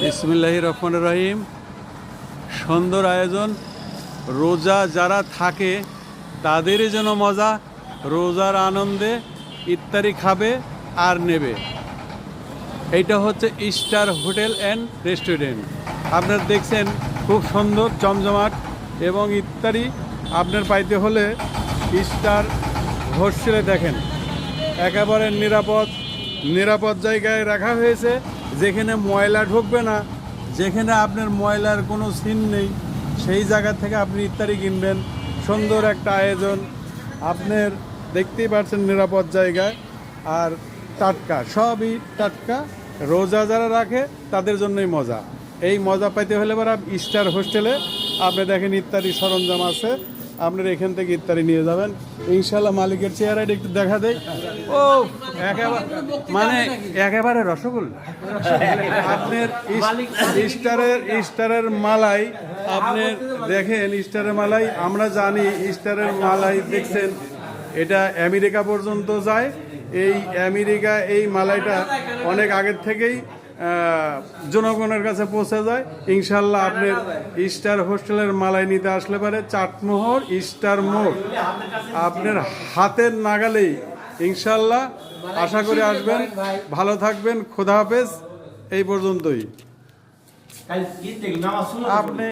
বিসমিল্লাহির রহমানির রহিম। সুন্দর আয়োজন। রোজা যারা থাকে তাদেরই যেন মজা, রোজার আনন্দে ইফতারি খাবে আর নেবে। এইটা হচ্ছে স্টার হোটেল অ্যান্ড রেস্টুরেন্ট। আপনারা দেখছেন খুব সুন্দর জমজমাট, এবং ইফতারি আপনার পাইতে হলে স্টার হোস্টেলে দেখেন একেবারে নিরাপদ জায়গায় রাখা হয়েছে, যেখানে ময়লা ঢুকবে না, যেখানে আপনার ময়লার কোনো সিন নেই, সেই জায়গা থেকে আপনি ইফতারি কিনবেন। সুন্দর একটা আয়োজন, আপনার দেখতেই পাচ্ছেন নিরাপদ জায়গায়, আর টাটকা, সবই টাটকা। রোজা যারা রাখে তাদের জন্যই মজা। এই মজা পাইতে হলে এবার স্টার হোস্টেলে আপনি দেখেন ইফতারি সরঞ্জাম আছে, আপনারা এখান থেকে ইফতারি নিয়ে যাবেন ইনশাল্লাহ। মালিকের চেহারাটা একটু দেখা দেয়। ও একেবারে রসগোল্লা। আপনার স্টারের মালাই আপনি দেখেন, স্টারের মালাই আমরা জানি, স্টারের মালাই দেখছেন এটা আমেরিকা পর্যন্ত যায়। এই আমেরিকা এই মালাইটা অনেক আগের থেকেই জনগণের কাছে পৌঁছে যায়। ইনশাল্লাহ আপনার স্টার হোস্টেলের মালাই নিতে আসলে পারে চাটমোহর স্টার মোড় আপনার হাতের নাগালেই। ইনশাল্লাহ আশা করে আসবেন, ভালো থাকবেন, খোদা হাফেজ। এই পর্যন্তই। আপনি